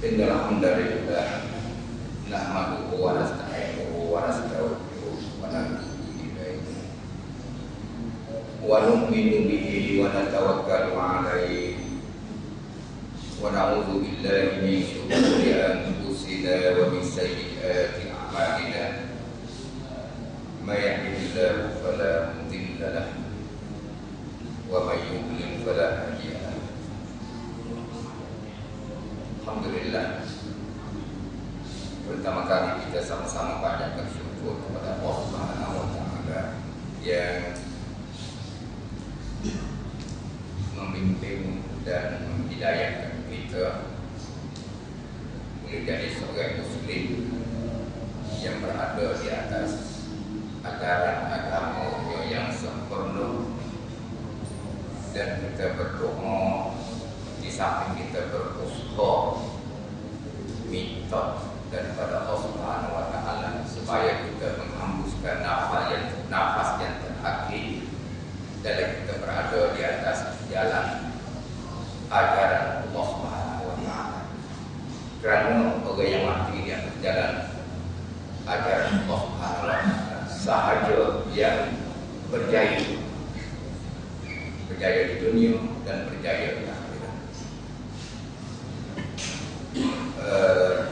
Innal hamdalillah nahmaduhu wa nasta'inuhu wa nastaghfiruh wa natubu ilaihi wa nu'minu bihi wa natawakkalu 'alaihi wa na'udzu billahi min shururi anfusina wa min sayyiati a'malina may yahdihillahu fala mudilla lahu wa may yudlil fala hadiya lahu. Alhamdulillah, pertama kali kita sama-sama banyak bersyukur kepada Allah Subhanahu wa Ta'ala yang membimbing dan menghidayahkan kita menjadi seorang muslim yang berada di atas ajaran agama yang sempurna, dan kita berdoa di samping kita berusaha minta daripada Allah Subhanahu wa Ta'ala supaya kita menghembuskan nafas yang terakhir dalam kita berada di atas jalan ajaran Allah Subhanahu wa Ta'ala. Kerana orang yang mati di atas jalan ajaran Allah Subhanahu wa Ta'ala sahaja yang berjaya di dunia dan berjaya di akhirat.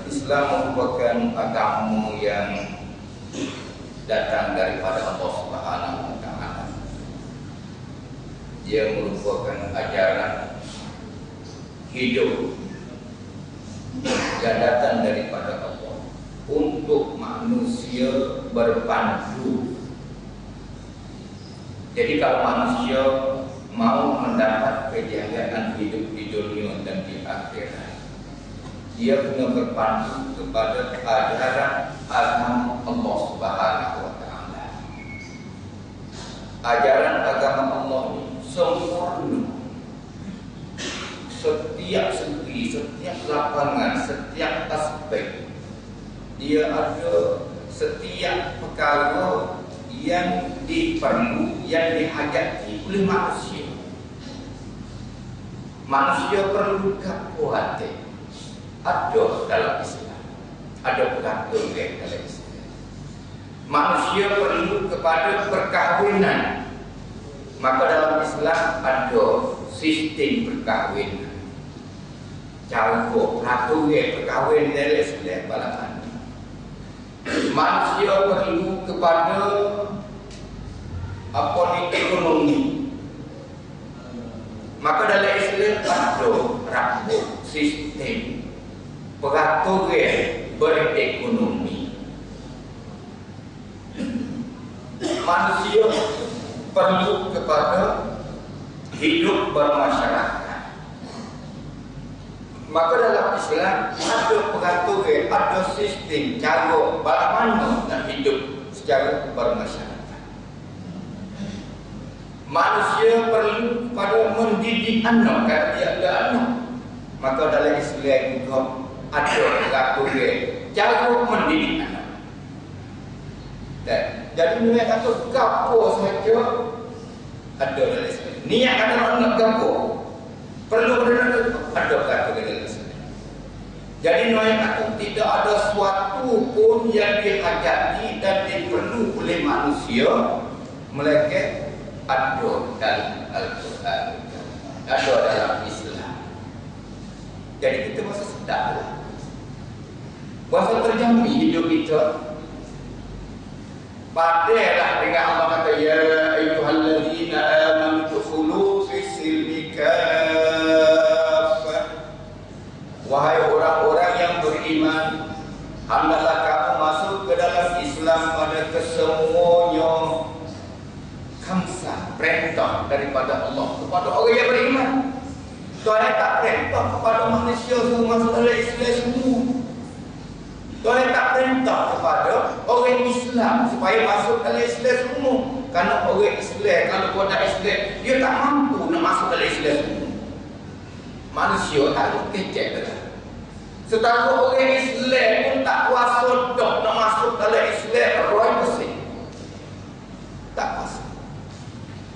Islam merupakan agama yang datang daripada Allah Subhanahu wa Ta'ala. Dia merupakan ajaran hidup yang datang daripada Allah untuk manusia berpandu. Jadi kalau manusia mau mendapat kejayaan hidup di dunia dan di akhirat, dia punya berpandu kepada ajaran agama Allah Subhanahu wa Ta'ala. Ajaran agama Allah ini sempurna. Setiap segi, setiap lapangan, setiap aspek, dia ada setiap perkara yang diperlu, yang dihajati oleh manusia. Manusia perlu kekuatan. Ada dalam Islam, ada peraturan dalam Islam. Manusia perlu kepada perkahwinan, maka dalam Islam ada sistem perkahwinan. Cara peraturan perkahwinan dalam Islam balapan. Manusia perlu kepada apa ni, ekonomi, maka dalam Islam ada rambut sistem peraturan berekonomi. Manusia perlu kepada hidup bermasyarakat, maka dalam Islam ada peraturan, ada sistem cara bagaimana nak hidup secara bermasyarakat. Manusia perlu kepada mendidik anak, kalau dia ada anak, maka dalam Islam juga ada peraturan cara mendidik anak. Jadi niat kata gapo saja ada dalam Islam. Niat kata nak gapo perlu ada peraturan dalam Islam. Jadi niat kata tidak ada suatu pun yang dihajati dan diperlu oleh manusia melainkan ada dalam Al-Quran, ada dalam Islam. Jadi kita masa sedar, masa terjamin hidup kita. Padahlah dengan Allah kata, ya ayyuhalladzina amanu dukhulu fi silmi kaffah. Wahai orang-orang yang beriman, hendaklah kamu masuk ke dalam Islam pada kesemuanya. Khamsah, perintah daripada Allah kepada orang yang beriman. Tuhan tak perintah kepada manusia semua masuk dalam Islam semua. Tuhan tak perintah kepada orang Islam supaya masuk dalam Islam semua. Kerana orang Islam, kalau buat dalam Islam, dia tak mampu nak masuk dalam Islam semua. Manusia tak ada kecek dah. Setahu orang Islam pun tak kuasa dah nak masuk dalam Islam 100%. Tak kuasa.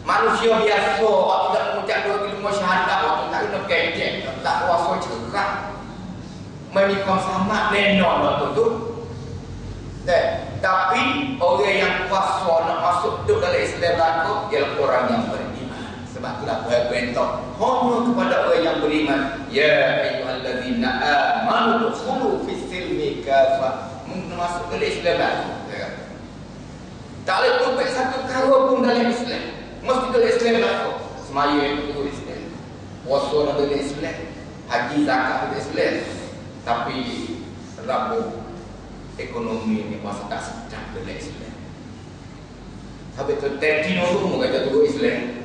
Manusia biasa, waktu tak mengucap 2 kalimah syahadah, waktu tak kena kecek, tak kuasa cerah. menyikong sama nenon waktu tu. Tapi orang yang kuasa nak masuk duduk dalam Islam aku ialah orang yang beriman. Sebab itulah perintah hanya kepada orang yang beriman. Ya ayyuhallazina amanu dukhulu fis silmi kafah. Masuk dalam Islam aku. Tak boleh tumpik satu kara pun dalam Islam. Mesti dalam Islam aku. Semaya itu Islam. Puasa dalam Islam. Haji zakat dalam Islam. Tapi rabu ekonomi ni masa tak sedap dalam Islam. Habis tu tentino tu mau kata tu Islam.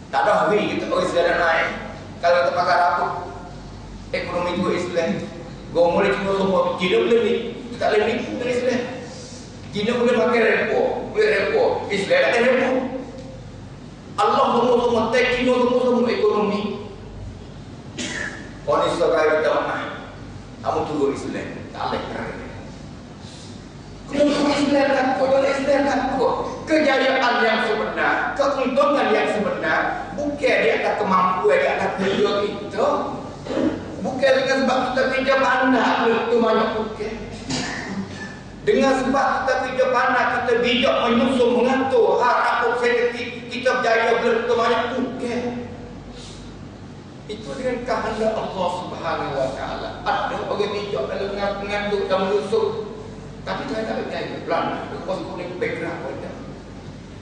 Tak ada hari kita orang Islam dah naik. Kalau kita pakai rabu ekonomi tu Islam. Gua mulai cuma semua Cina boleh ni, tak boleh ni dalam Islam. Cina boleh pakai repo, boleh repo. Islam tak ada repo. Allah semua tentino semua ekonomi. Kau ni sebagai kita mana? Kamu tunggu Islam. Tak boleh keren. Kalau Islam kan, kalau Islam kan, kejayaan yang sebenar, keuntungan yang sebenar, bukan di atas kemampuan, di atas kerja kita, bukan dengan sebab kita kerja pandai, itu banyak bukan. Dengan sebab kita kerja pandai, kita bijak menyusun, mengatur, harap kita berjaya, itu banyak bukan. Itu dengan kehendak Allah Subhanahu Wa Taala. Ada orang bijak dalam mengatur dan menyusun, tapi saya tak berjaya. Pelan, lepas kuning background ada.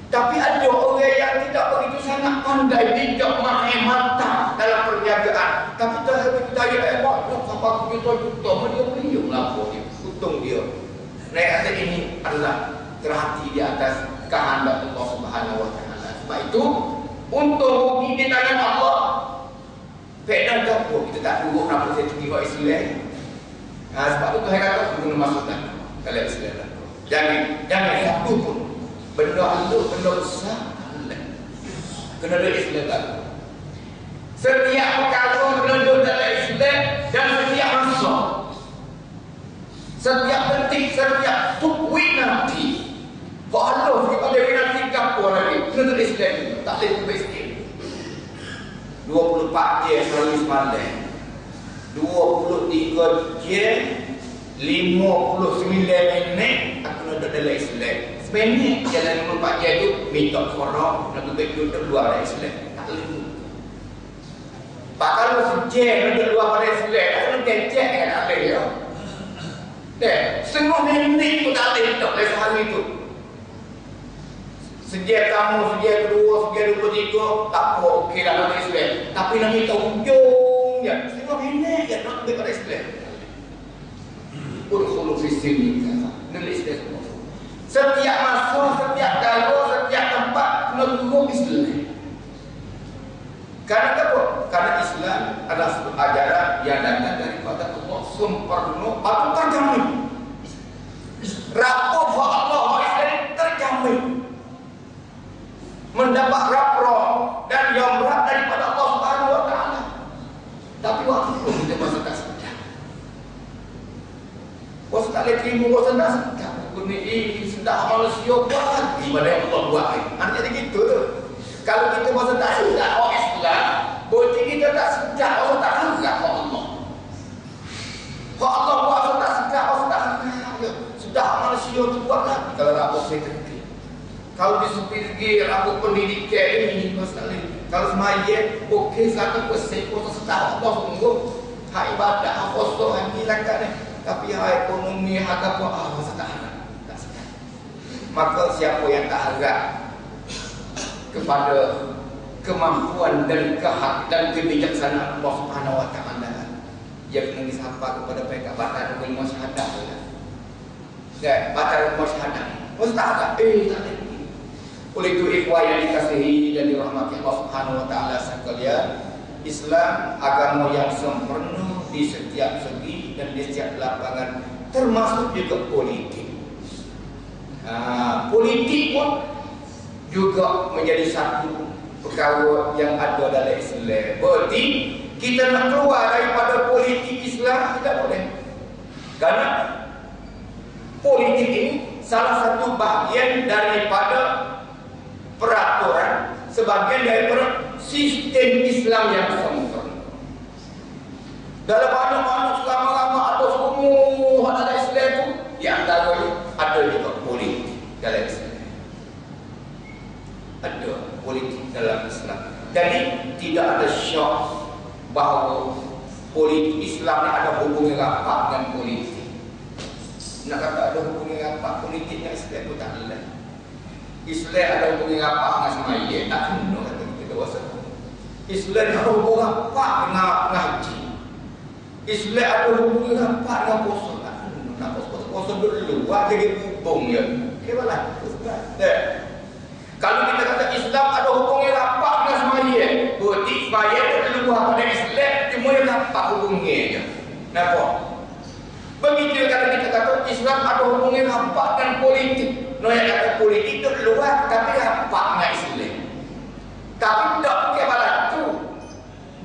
Tapi ada orang yang tidak begitu sangat pandai, bijak, mahir, mantap dalam perniagaan. Tapi tak habis daya hebat, sampai kita juta, dia beliung lapor dia, untung dia. Naik atas ini adalah terhati di atas kehendak Allah Subhanahu Wa Taala. Sebab itu, untung rugi di tangan Allah. Faedah tak kita tak duduk nak saya tengok Islam. Sebab itu saya kata guna masukkan dalam Islam. Jangan satu pun benda halus, benda besar kena ada Islam lagi. Setiap perkara kena ada dalam Islam dan setiap masa, setiap detik, setiap tukwik nanti. Kau halus kita boleh nanti kapur lagi. Kena ada Islam. Tak boleh tumpik sikit. 24 jam sehari semalam, 23 jam 59 minit aku nak dalam Islam. Sebenarnya jalan 24 jam tu minta korang nak tubik duduk luar dari Islam. Tak boleh. Pak kalau sejam duduk luar dari Islam, tak boleh kecek kan tak boleh ya. Setengah minit pun tak boleh duduk dalam sehari tu. Sejak kamu, sejak kedua, sejak 23, tak apa, okey dah dalam Islam. Tapi nak minta ujung je, setengah minit je nak lebih pada Islam. Udkhulu fi silmi kafah. Dalam Islam semua. Setiap masa, setiap kala, setiap tempat kena tunggu Islam. Karena apa? Karena Islam adalah satu ajaran yang datang daripada Allah sempurna atau terjamin. Rapuh Allah Islam terjamin. Mendapat raprah dan yamrat daripada Allah Subhanahu Wa Taala. Tapi waktu itu kita masa tak sedar. Masa tak boleh terima, masa tak sedar. Ini sedar manusia buat ibadah yang Allah buat. Jadi gitu tu. Kalau kita masa tak sedar orang Islam, berarti kita tak sedar, masa tak harap Allah. Kalau Allah buat masa tak sedar, masa tak harap. Sedar manusia tu buat lagi. Kalau rapuh saya terima. Kalau di segi rambut pendidikan ini masalah. Kalau semaya okey 100% puasa setahun Allah sungguh hak ibadah hak puasa hak hilang kan. Tapi hak ekonomi hak apa masa tak harap. Tak sedar. Maka siapa yang tak harap kepada kemampuan dan kehak dan kebijaksanaan Allah Subhanahu Wa Taala, dia kena disapa kepada mereka batal ilmu syahadah. Ya, batal ilmu syahadah. Masa tak harap tak ada. Oleh itu ikhwah yang dikasihi dan dirahmati Allah Subhanahu Wa Taala sekalian, Islam agama yang sempurna di setiap segi dan di setiap lapangan, termasuk juga politik. Politik pun juga menjadi satu perkara yang ada dalam Islam. Berarti kita nak keluar daripada politik Islam tidak boleh. Karena politik ini salah satu bahagian daripada peraturan, sebagian daripada sistem Islam yang sempurna. Dalam mana-mana ada juga politik dalam Islam. Ada politik dalam Islam. Jadi tidak ada syok bahawa politik Islam ni ada hubungan rapat dengan politik. Nak kata ada hubungan rapat politik dengan Islam pun tak ada. Islam ada hubungan rapat dengan semaya, tak kena kata kita rasa. Islam ada hubungan rapat dengan ngaji. Islam ada hubungan rapat dengan puasa. Tak kena nak puasa dulu, ada hubung ya. Kebalah. Kalau kita kata Islam ada hubungan rapat dengan semaya, berarti semaya itu lebih pada Islam, cuma yang rapat hubungnya je. Nampak? Begitu kalau kita kata Islam ada hubungan rapat dengan politik. Yang kata politik itu luar, tapi rapat dengan Islam. Tapi tak bukan balas tu.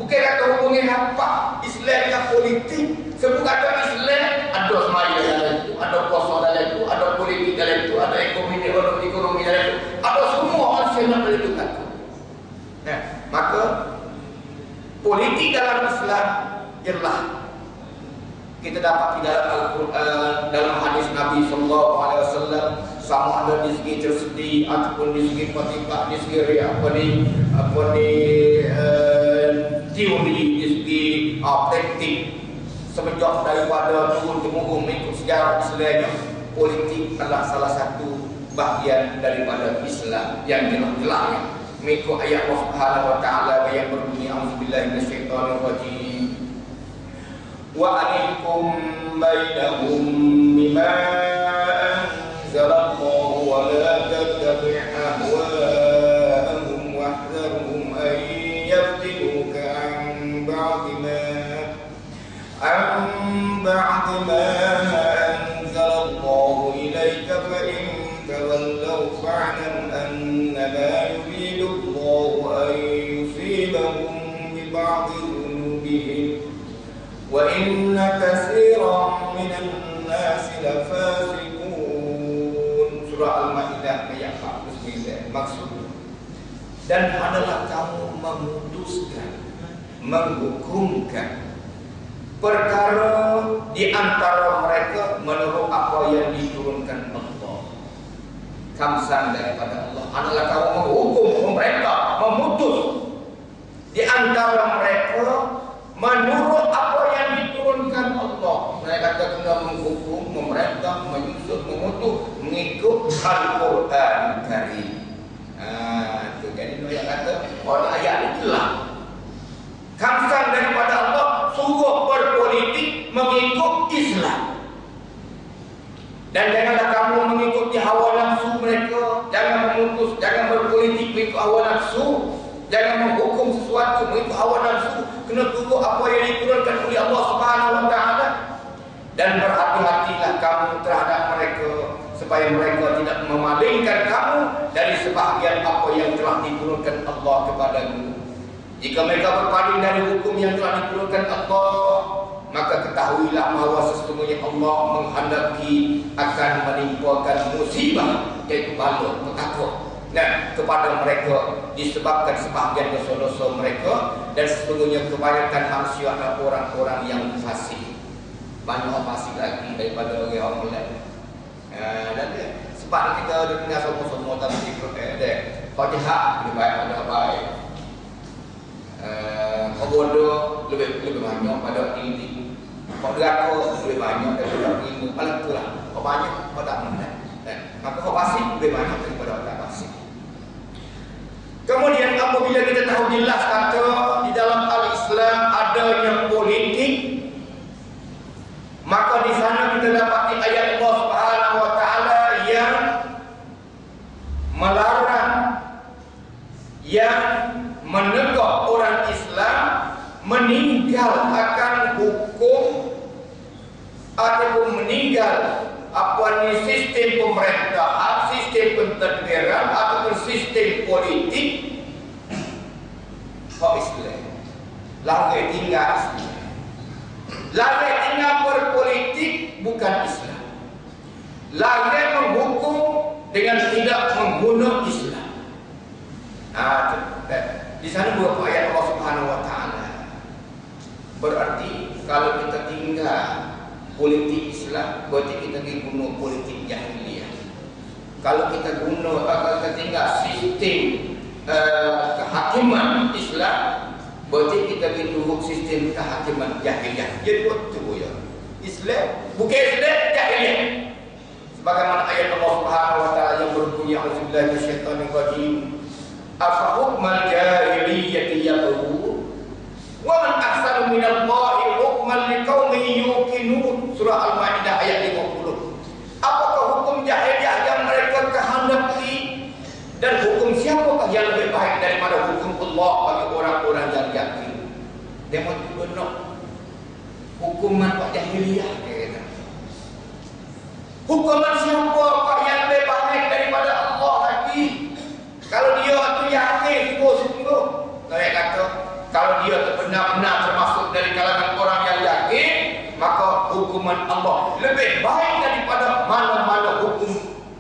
Bukan kata hubungan rapat Islam dengan politik. Sebab kata Islam ada semaya dalam itu, ada puasa dalam itu, ada politik dalam itu, ada ekonomi dalam itu, ada semua orang yang dalam itu kata. Nah, maka politik dalam Islam ialah kita dapat di dalam Al-Quran, dalam hadis Nabi SAW, sama ada di segi tersedih ataupun di segi patikat, di segi teori, di segi praktik. Semenjak daripada turun temurun mengikut sejarah Islam, politik adalah salah satu bahagian daripada Islam yang jelas-jelasnya. Mengikut ayat Allah Subhanahu wa taala yang berbunyi auzubillahi minasyaitonir rajim. Wa anikum bainahum bima anzalallahu wa la tattabi' ahwa'ahum wahdharhum an yaftinuka an ba'di ma anzalallahu ilayka fa in tawallaw fa'lam annama yuridu Allahu an yusibahum bi ba'di dhunubihim wa inna katsiran minan nasi lafasiqun. Surah Al-Maidah ayat 49. Maksud, dan adalah kamu memutuskan, menghukumkan perkara di antara mereka menurut apa yang diturunkan Allah. Kamsan daripada Allah adalah kamu menghukum mereka, memutus di antara mereka menurut apa yang diturunkan Allah. Mereka kata kena menghukum, memerintah, menyusun, memutus mengikut Al-Quran Karim. Itu jadi yang kata orang ayat itulah kamsan daripada Allah suruh berpolitik mengikut Islam. Dan janganlah kamu mengikuti hawa nafsu mereka. Jangan memutus, jangan berpolitik mengikut hawa nafsu. Jangan menghukum sesuatu mengikut hawa nafsu. Kena tunggu apa yang diturunkan oleh Allah Subhanahu wa taala. Dan berhati-hatilah kamu terhadap mereka supaya mereka tidak memalingkan kamu dari sebahagian apa yang telah diturunkan Allah kepadamu. Jika mereka berpaling dari hukum yang telah diturunkan Allah, maka ketahuilah bahawa sesungguhnya Allah menghendaki akan menimpakan musibah, yaitu bala, petaka, kepada mereka disebabkan sebahagian dosa-dosa mereka. Dan sesungguhnya kebanyakan manusia adalah orang-orang yang fasik. Banyak orang fasik lagi daripada orang lain. Dan sebab kita dengar semua tafsir Fatihah lebih baik pada baik. Kau bodoh lebih banyak pada ini. Kau deraka lebih banyak daripada ini. Malah itulah. Kau banyak pada mana? Maka kau fasik lebih banyak daripada orang fasik. Kemudian apabila kita tahu jelas kata di dalam Al-Islam adanya politik, maka di sana kita dapati ayat Allah Subhanahu wa taala yang melarang, yang menegak orang Islam meninggal akan hukum ataupun meninggal sistem pemerintahan, sistem pentadbiran ataupun sistem politik Islam. Lagi tinggal Islam. Lagi tinggal berpolitik bukan Islam. Lagi menghukum dengan tidak membunuh Islam. Di sana dua ayat Allah Subhanahu wa taala. Berarti kalau kita tinggal politik Islam, berarti kita pergi bunuh politik jahiliyah. kalau kita kita tinggal sistem kehakiman Islam, berarti kita bentuk sistem kehakiman jahiliyah. Jadi betul ya. Islam bukan Islam, jahiliyah. Sebagaimana ayat Allah Subhanahu wa taala yang berbunyi auzubillahi minasyaitonir rajim. Afa hukmal jahiliyyati yabghun wa man ahsanu minallahi hukman liqaumin yuqinun. Surah Al-Maidah ayat 50. Apakah hukum jahiliyah yang mereka kehendaki, dan hukum siapakah yang lebih baik daripada hukum Allah bagi orang-orang yang yakin? Dia mau benar hukuman Pak jahiliyah, kata. Hukuman siapa yang lebih baik daripada Allah lagi? Kalau dia tu yakin sungguh-sungguh, saya kata, kalau dia benar-benar termasuk dari kalangan orang yang yakin, maka hukuman Allah lebih baik daripada mana-mana hukum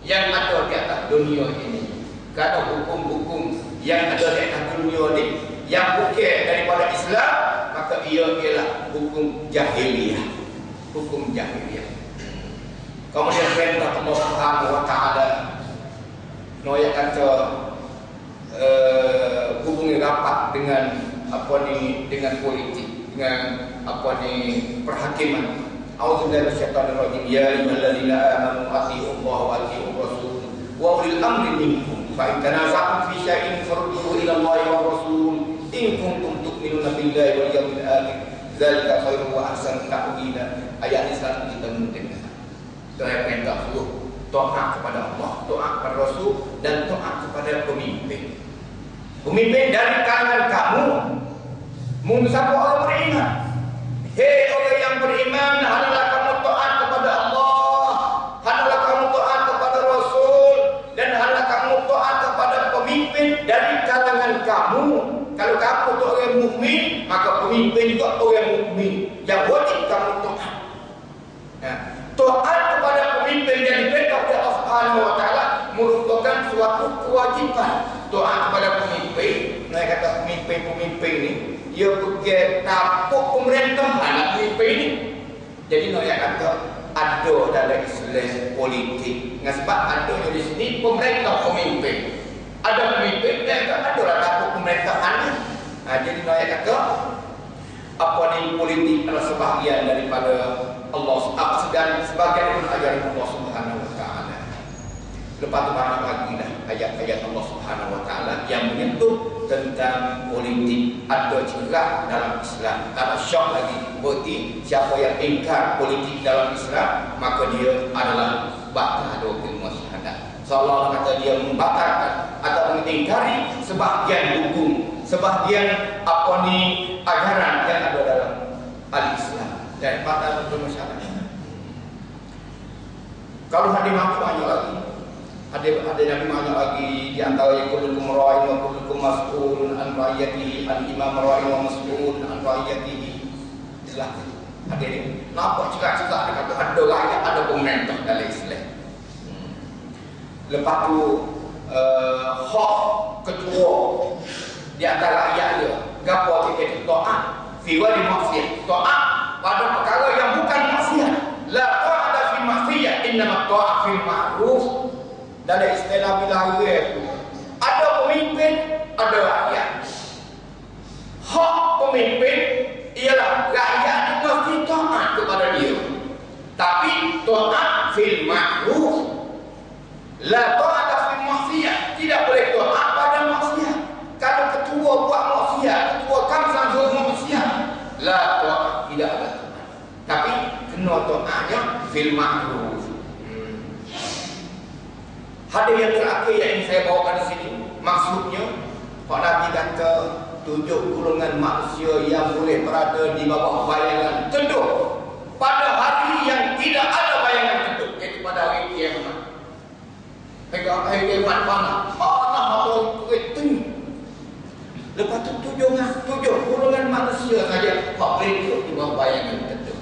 yang ada di atas dunia ini. Karena hukum-hukum yang ada di atas dunia ini yang bukan daripada Islam, maka ia ialah hukum jahiliyah. Hukum jahiliyah. Kemudian perintah Allah Subhanahu wa taala, Noya kata hubungi rapat dengan dengan politik, dengan perhakiman. A'udzubillahi minasyaitonir rajim. Ya ayyuhalladzina amanu atti'ullaha wa atti'ur rasul wa ulil amri minkum fa in tanaza'tum fi syai'in farudduhu ila Allahi wa rasul in kuntum tu'minuna billahi wal yawmil akhir dzalika khairun wa ahsanu ta'wila. Ayat ini selalu kita mendengar. Saya perintah suruh taat kepada Allah, taat kepada Rasul, dan taat kepada pemimpin. Pemimpin dari kalangan kamu. Mungkin siapa orang beriman? Hei orang yang beriman, hendaklah kamu taat kepada Allah, hendaklah kamu taat kepada Rasul, dan hendaklah kamu taat kepada pemimpin dari kalangan kamu. Kalau kamu tu orang mukmin, maka pemimpin juga orang mukmin yang wajib kamu taat. Taat kepada pemimpin yang diperintah oleh Allah Subhanahu wa taala merupakan suatu kewajiban. Taat kepada pemimpin, saya kata pemimpin ni ia bukan tapuk pemerintahan pemimpin ni. Jadi saya kata ada dalam Islam politik. Dengan sebab ada di sini pemerintah pemimpin. Ada pemimpin dan ada lah tapuk pemerintahan ni. Jadi saya kata politik adalah sebahagian daripada Allah, dan sebagian daripada ajaran Allah Subhanahu wa taala. Lepas tu banyak lagi dah ayat-ayat Allah Subhanahu wa taala yang menyentuh tentang politik. Ada juga dalam Islam. Tak syok lagi. Berarti siapa yang ingkar politik dalam Islam, maka dia adalah batal hukum syahadat. Seolah-olah kata dia membatalkan atau mengingkari sebahagian hukum, sebahagian ajaran yang ada dalam al-Islam, dan batal hukum syahadat. Kalau hadis mati banyak lagi. Ada Nabi banyak lagi, di antaranya kullukum ra'in wa kullukum mas'ulun an ra'iyatihi, al-imam ra'in wa mas'ulun an ra'iyatihi. Itulah hadirin. Nampak cakap-cakap dia kata ada rakyat, ada pemerintah dalam Islam. Lepas tu hak ketua di antara rakyat dia, gapo kita taat fi wali maksiyah, taat pada perkara yang bukan maksiat. La ta'ata fi maksiyah, innama ta'at fi ma'ruf. Dalam istilah bila itu ada pemimpin, ada rakyat. Hak pemimpin ialah rakyat mesti taat kepada dia, tapi taat fil ma'ruf. La ta'at fil maksiyah, tidak boleh taat pada maksiat. Kalau ketua buat maksiat, ketua kamsang buat maksiat, la ta'at, tidak ada. Tapi kena taatnya fil ma'ruf. Hadis yang terakhir yang saya bawakan di sini, maksudnya Pak Nabi kata 7 golongan manusia yang boleh berada di bawah bayangan teduh pada hari yang tidak ada bayangan teduh, iaitu pada hari kiamat. Hari kiamat mana? Mana atau kering. Lepas tu 7 golongan manusia saja Pak boleh duduk di bawah bayangan teduh.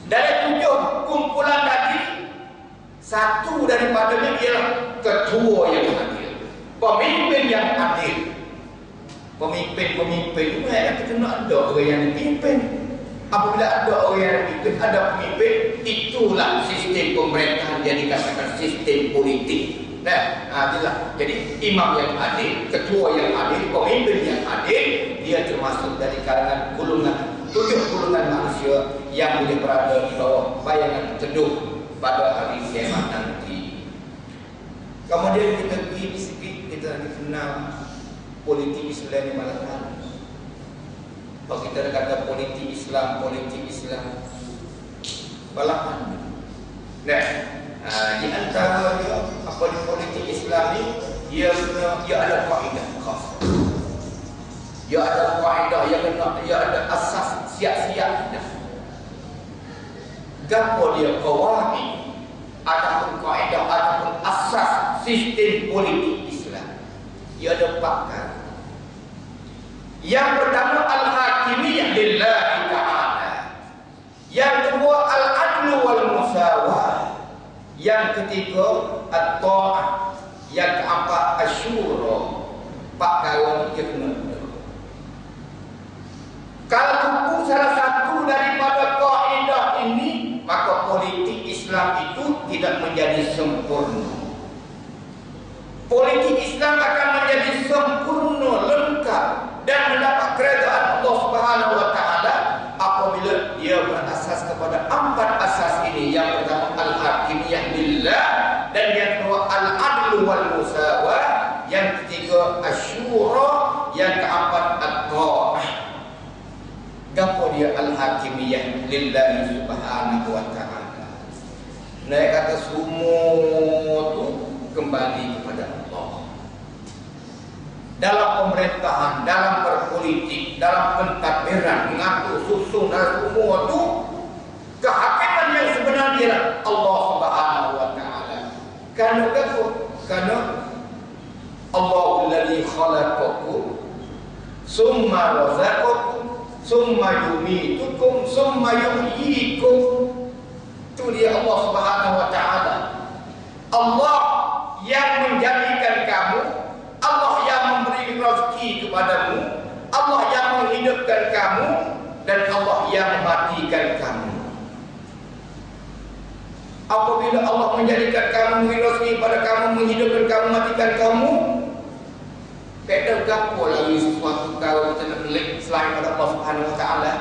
Dari 7 kumpulan tadi, satu daripadanya ialah ketua yang adil, pemimpin yang adil. Pemimpin itu yang kena ada orang yang dipimpin. Apabila ada orang yang memimpin, ada pemimpin, itulah sistem pemerintahan yang dikatakan sistem politik. Nah, itulah. Jadi imam yang adil, ketua yang adil, pemimpin yang adil, dia termasuk dari kalangan golongan 7 golongan manusia yang boleh berada di bawah bayangan teduh pada hari kiamat nanti. Kemudian kita pergi sikit, kita lagi kenal politik Islam di Malakkan. Kalau kita kata politik Islam Malakkan. Nah, di antara apa di politik Islam ni, dia ada kaedah khas. Dia ada kaedah yang kena, dia ada asas siap-siap dah. Gapo dia qawaid ataupun kaedah ataupun asas sistem politik Islam. Dia ada pakar. Yang pertama al-hakimiyyah lillahi ta'ala. Yang kedua al-adlu wal musawah. Yang ketiga at-ta'ah. Yang keempat asyura. Pak kawan dia kena. Kalau hukum salah satu daripada kaedah ini, maka politik Islam itu tidak menjadi sempurna. Politik Islam akan menjadi sempurna, lengkap dan mendapat kerajaan Allah Subhanahu wa taala apabila dia berasas kepada 4 asas ini. Yang pertama al-hakimiyyah billah, dan yang kedua al-adlu wal musawah, yang ketiga asyura, yang keempat at-ta'ah. Gapo dia al-hakimiyyah lillahi subhanahu wa ta'ala. Naik kata semua tu kembali kepada Allah. Dalam pemerintahan, dalam berpolitik, dalam pentadbiran, mengatur susun dan semua tu kehakiman yang sebenarnya Allah Subhanahu wa taala. Karena gapo? Karena Allahul ladzi khalaqakum summa razaqakum summa yumitukum summa yuhyikum. Itu dia Allah Subhanahu wa taala. Allah yang menjadikan kamu, Allah yang memberi rezeki kepadamu, Allah yang menghidupkan kamu, dan Allah yang mematikan kamu. Apabila Allah menjadikan kamu, memberi rezeki kepada kamu, menghidupkan kamu, matikan kamu, tak gapo lagi sesuatu kalau kita nak pelik selain pada Allah Subhanahu wa taala.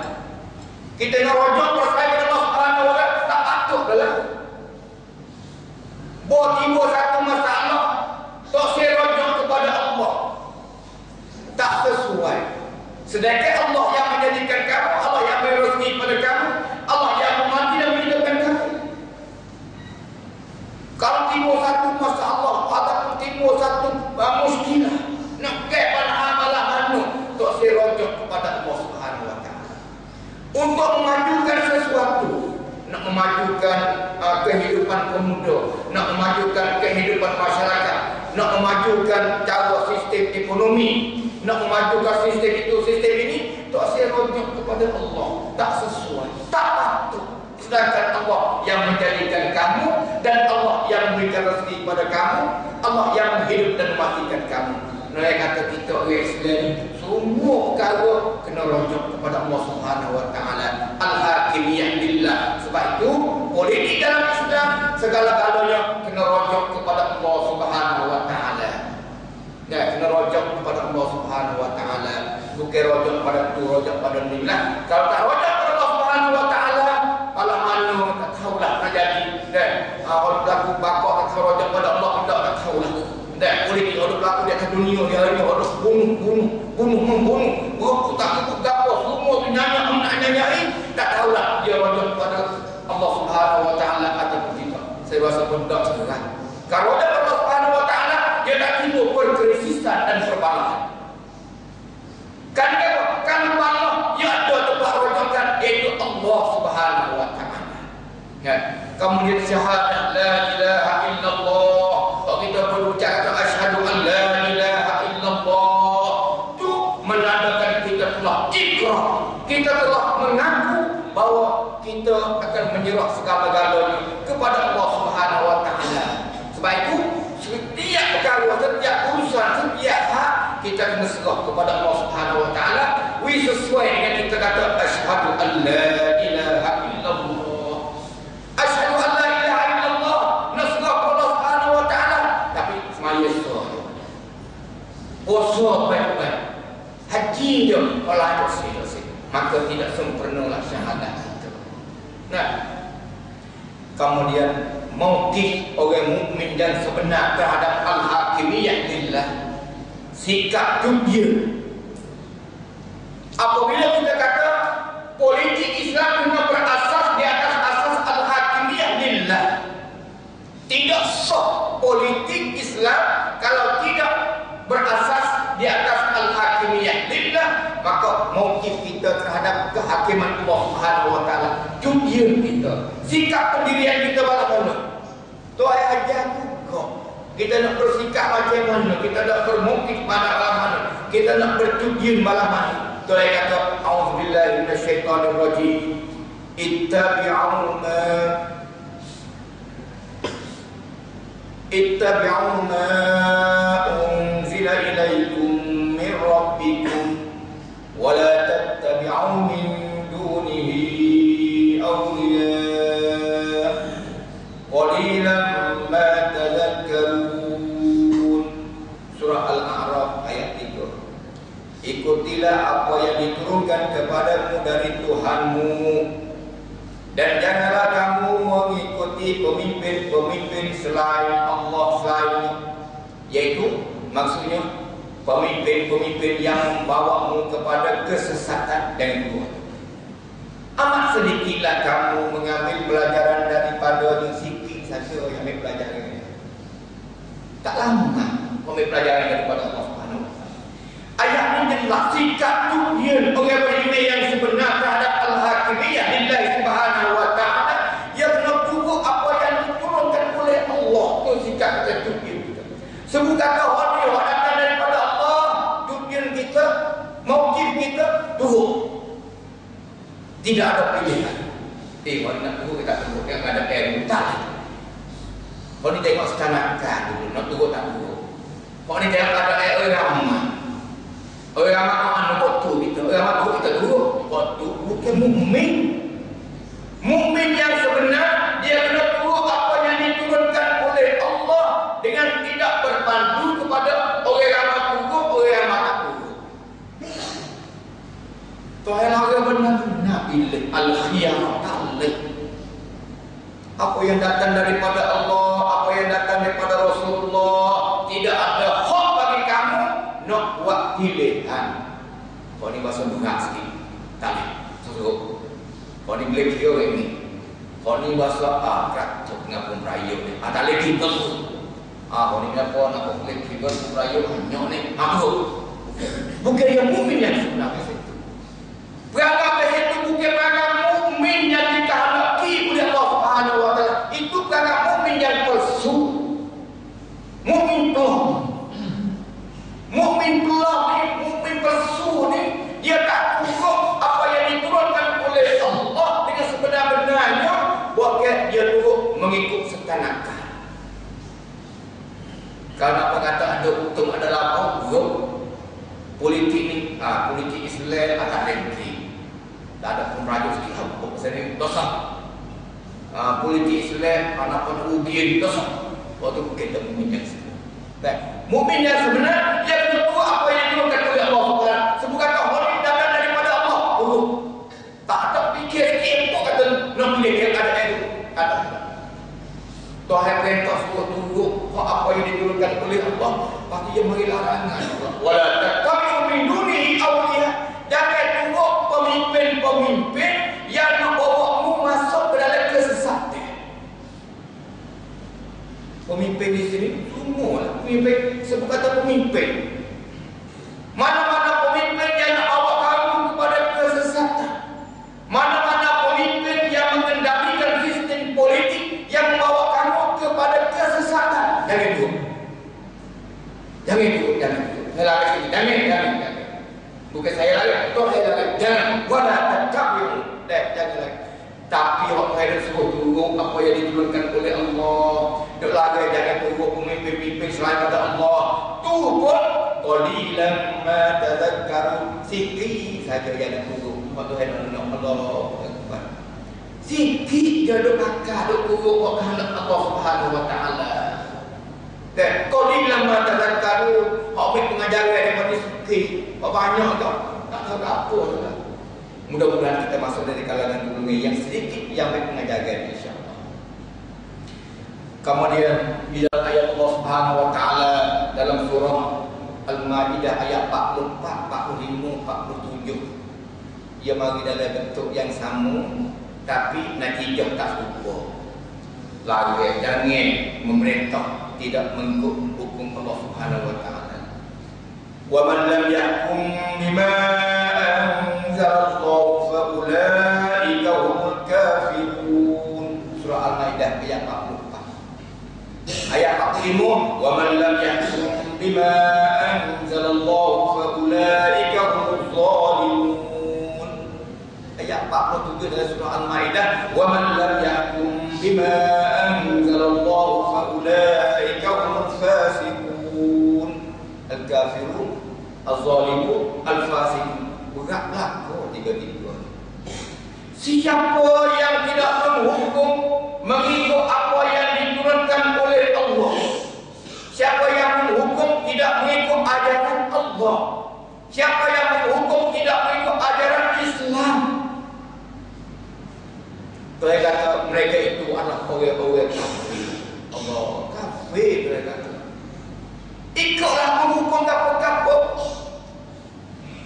Kita nak rujuk selain pada Allah Subhanahu wa taala, tak patut dah. Buat timbul satu masalah, tak saya rujuk kepada Allah, tak sesuai. Sedangkan Allah yang menjadikan kamu, Allah yang beri rezeki kepada kamu, Allah yang memati dan menghidupkan kamu. Kalau timbul satu masalah ataupun timbul satu muskilah, nak kepan amalah anu, tak saya rujuk kepada Allah Subhanahu wa taala. Untuk memajukan sesuatu, nak memajukan kehidupan pemuda, nak memajukan kehidupan masyarakat, nak memajukan cara sistem ekonomi, nak memajukan sistem itu, sistem ini, tak saya rujuk kepada Allah, tak sesuai, tak patut. Sedangkan Allah yang menjadikan kamu, dan Allah yang memberikan rezeki kepada kamu, Allah yang menghidup dan mematikan kamu. Mereka kata kita orang Islam semua perkara kena rujuk kepada Allah Subhanahu wa taala. Al-hakimiyyah billah. Sebab itu politik dalam Islam segala-galanya kena rujuk kepada Allah Subhanahu wa taala. Ya, kena rujuk kepada Allah Subhanahu wa taala. Bukan rujuk pada tu, rujuk pada nilai. Kalau tak rujuk kepada Allah Subhanahu wa taala, malah mana tak tahulah terjadi. Dan orang berlaku bakok tak tahu rujuk kepada Allah, tak tahulah. Dan politik orang berlaku di atas dunia dia hari ni orang membunuh, berukut tak berukut gapo, semua tu nyanyi, tak tahulah dia rujuk kepada Allah Subhanahu wa taala ataupun tidak. Saya rasa pun tak sebenarnya. Kalau ada Allah Subhanahu wa taala, dia tak timbul perkrisisan dan perbalahan. Kan Allah dia ada tempat rujukan, iaitu Allah Subhanahu wa taala. Ya, kemudian syahadat la ilaha illallah. Kita berucap asyhadu an la ilaha illallah, itu menandakan kita telah ikrar, kita telah mengaku bahawa kita akan menyerah segala-galanya kepada Allah Subhanahu wa taala. Sebab itu setiap perkara, setiap urusan, setiap hak kita kena serah kepada Allah Subhanahu wa taala. Sesuai dengan kita kata asyhadu an la ilaha illallah. Asyhadu an la ilaha illallah. Nasrah Allah Subhanahu wa taala. Tapi semaya sah. Puasa baik-baik. Haji dia kalau ada dosa, maka tidak sempurnalah syahadat itu. Nah, kemudian mauqif orang mukmin dan sebenar terhadap al-hakimiyah lillah, sikap jujur. Apabila kita kata politik Islam kena berasas di atas asas al-hakimiyah lillah, tidak sah politik Islam kalau tidak berasas di atas al-hakimiyah lillah, maka mauqif kita terhadap kehakiman Allah Subhanahu wa taala, jujur kita, sikap pendirian kita bagaimana. Tu ayat ajar juga. Kita nak bersikap macam mana, kita nak bermauqif mana, kita nak berjujur mana. Tu ayat kata auzubillahi minasyaitonir rajim. Ittabi'u ma unzila ilaikum min rabbikum wa la tattabi'u min dunihi awliya qalilan ma tadhakkarun. Surah Al-A'raf ayat 3. Ikutilah apa yang diturunkan kepadamu dari Tuhanmu, dan janganlah kamu mengikuti pemimpin-pemimpin selain Allah selainnya, yaitu maksudnya pemimpin-pemimpin yang membawamu kepada kesesatan dan kebun. Amat sedikitlah kamu mengambil pelajaran daripada sikit saja yang ambil pelajaran. Tak lama ambil pelajaran daripada Allah Subhanahu wa taala. Ayat ini jelas sikap jujur orang beriman yang sebenar terhadap al-hakimiyah lillah Subhanahu wa taala, yang menurut apa yang diturunkan oleh Allah. Itu sikap kita jujur kita. Sebut kata hadis datang daripada Allah, jujur kita, mauqif kita turun. Tidak ada pilihan. Kalau nak turun kita turun, yang ada air tak. Kalau ni tengok sekanakan dulu, nak turun tak turun. Kalau ni tengok ada air ramai. Orang ramai mana kotor kita, orang ramai kita turun. Kotor bukan mukmin. Mukmin yang sebenar, dia kena turun apa yang diturunkan oleh Allah dengan tidak berpandu kepada orang ramai turun, orang ramai tak turun. Tuhan orang benar-benar pilih al-khiyarah talib. Apa yang datang daripada Allah, apa yang datang daripada Rasulullah, tidak ada hak bagi kamu nak buat pilihan. Kau ni bahasa buka sikit, tak boleh. Suruh. Kau ni boleh kira ini. Kau ni bahasa akrak, cok ngapun raya ni. Tak boleh kita. Kau ni kenapa nak boleh kira raya hanya ni? Aku. Bukan yang mukmin yang sebenarnya itu. Perangai itu bukan perangai mukmin yang dikehendaki oleh Allah Subhanahu wa taala. Itu perangai mukmin yang palsu. Mukmin pelong. Mukmin pelong ni, mukmin palsu ni, dia tak turut apa yang diturunkan oleh Allah dengan sebenar-benarnya, bukan dia turut mengikut sekanakan. Kalau apa kata ada untung ada lapang, buruk. Politik ni, politik Islam akan lengki. Tak ada pemerajuk sikit habuk pasal dosa. Politik Islam anak pun rugi dosa. Waktu kita mukmin yang sebenar. Baik, mukmin yang sebenar dia kena tahu apa yang diturunkan oleh Allah Subhanahu. Sebut kata orang datang daripada Allah. Tak ada fikir sikit apa kata nak pilih yang ada itu. Ada. Tuhan perintah suruh tunggu apa yang diturunkan oleh Allah, pasti dia bagi larangan. Wala tattabi'u min dunihi awliya. Jangan tunggu pemimpin-pemimpin yang membawamu masuk ke dalam kesesatan. Pemimpin di sini semua pemimpin, sebut kata pemimpin. Mana-mana pemimpin yang nak bawa kamu kepada kesesatan. Mana-mana pemimpin yang mengendalikan sistem politik yang membawa kamu kepada kesesatan. Jangan dulu. Jangan dulu. Saya lari sini. Jangan. Bukan saya lari, toh saya lari. Jangan. Wala tattabi'u. Jangan lagi. Tapi waktu saya suruh tunggu apa yang diturunkan oleh Allah. Duk lagi jangan tunggu pemimpin-pemimpin selain pada Allah. Tu pun qalilan ma tadhakkarun. Sikit saja yang ada kuruk. Tuhan Allah Akbar. Sikit je duk akal duk kuruk kehendak Allah Subhanahu wa taala. Dan qalilan ma tadhakkarun. Hak pengajaran daripada sikit. Hak banyak tak tahu apa dah. Mudah-mudahan kita masuk dari kalangan golongan yang sedikit yang pengajaran, insya-Allah. Kemudian di dalam ayat Allah Subhanahu wa taala dalam surah Al-Maidah ayat 44, 45, 47. Ia mari dalam bentuk yang sama tapi natijah tak serupa. Lalu jangan memerintah tidak mengikut hukum Allah Subhanahu wa taala. Wa man lam yahkum bima anzalallahu fa ulaika humul kafirun. Surah Al-Maidah ayat 44. Ayat 45, wa man lam yahkum bima anzalallahu fa ulaika humuz zalimun. Ayat 47 dalam surah Al-Maidah, wa man lam yahkum bima anzalallahu fa ulaika humuz fasiqun. Al-kafirun, az-zalimun, al-fasiqun. Beratlah kau tiga-tiga. Siapa yang tidak menghukum mengikut apa yang diturunkan oleh Allah, siapa yang menghukum tidak mengikut ajaran Allah, siapa yang menghukum tidak mengikut ajaran Islam, mereka kata mereka itu adalah orang-orang kafir. Allah kafir mereka kata. Ikutlah menghukum kapok-kapok.